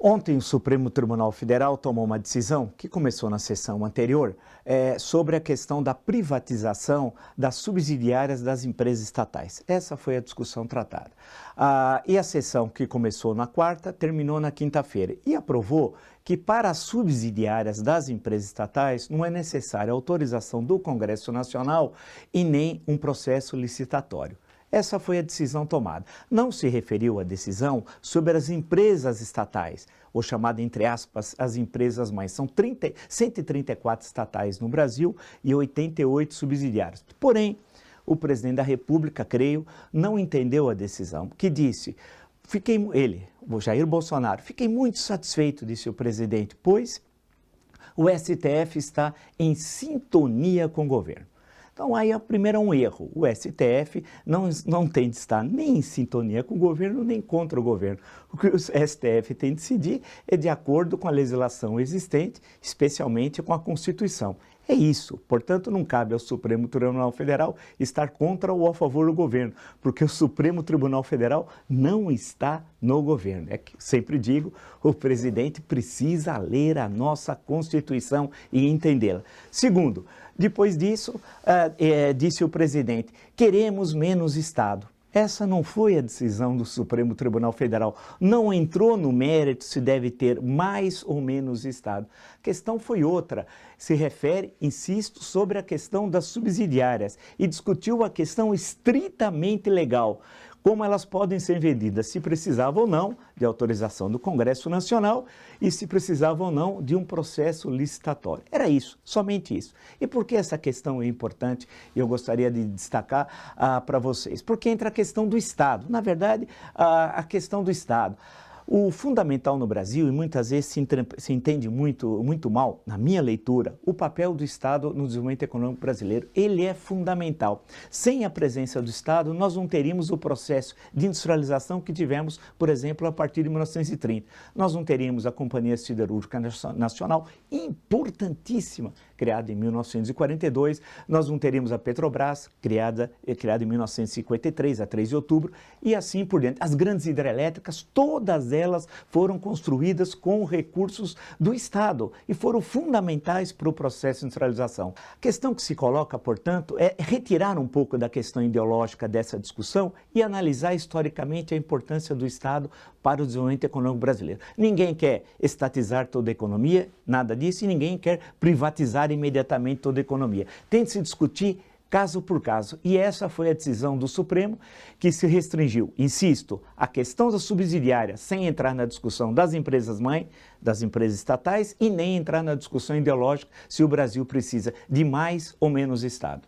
Ontem, o Supremo Tribunal Federal tomou uma decisão, que começou na sessão anterior, sobre a questão da privatização das subsidiárias das empresas estatais. Essa foi a discussão tratada. E a sessão que começou na quarta, terminou na quinta-feira e aprovou que para as subsidiárias das empresas estatais não é necessária autorização do Congresso Nacional e nem um processo licitatório. Essa foi a decisão tomada. Não se referiu à decisão sobre as empresas estatais, ou chamada, entre aspas, as empresas mães. São 134 estatais no Brasil e 88 subsidiárias. Porém, o presidente da República, creio, não entendeu a decisão, que disse, o Jair Bolsonaro, fiquei muito satisfeito, disse o presidente, pois o STF está em sintonia com o governo. Então, aí, primeiro é um erro. O STF não tem de estar nem em sintonia com o governo, nem contra o governo. O que o STF tem de decidir é de acordo com a legislação existente, especialmente com a Constituição. É isso. Portanto, não cabe ao Supremo Tribunal Federal estar contra ou a favor do governo, porque o Supremo Tribunal Federal não está no governo. É que sempre digo, o presidente precisa ler a nossa Constituição e entendê-la. Segundo, depois disso, disse o presidente, queremos menos Estado. Essa não foi a decisão do Supremo Tribunal Federal. Não entrou no mérito se deve ter mais ou menos Estado. A questão foi outra. Se refere, insisto, sobre a questão das subsidiárias e discutiu a questão estritamente legal. Como elas podem ser vendidas, se precisava ou não de autorização do Congresso Nacional e se precisava ou não de um processo licitatório. Era isso, somente isso. E por que essa questão é importante? Eu gostaria de destacar para vocês. Porque entra a questão do Estado. Na verdade, a questão do Estado. O fundamental no Brasil, e muitas vezes se entende muito mal, na minha leitura, o papel do Estado no desenvolvimento econômico brasileiro, ele é fundamental. Sem a presença do Estado, nós não teríamos o processo de industrialização que tivemos, por exemplo, a partir de 1930. Nós não teríamos a Companhia Siderúrgica Nacional, importantíssima, criada em 1942, nós não teríamos a Petrobras, criada em 1953, a 3 de outubro, e assim por diante. As grandes hidrelétricas, todas elas foram construídas com recursos do Estado e foram fundamentais para o processo de industrialização. A questão que se coloca, portanto, é retirar um pouco da questão ideológica dessa discussão e analisar historicamente a importância do Estado para o desenvolvimento econômico brasileiro. Ninguém quer estatizar toda a economia, nada disso, e ninguém quer privatizar imediatamente toda a economia. Tem de se discutir caso por caso. E essa foi a decisão do Supremo, que se restringiu, insisto, à questão da subsidiária, sem entrar na discussão das empresas-mãe, das empresas estatais, e nem entrar na discussão ideológica se o Brasil precisa de mais ou menos Estado.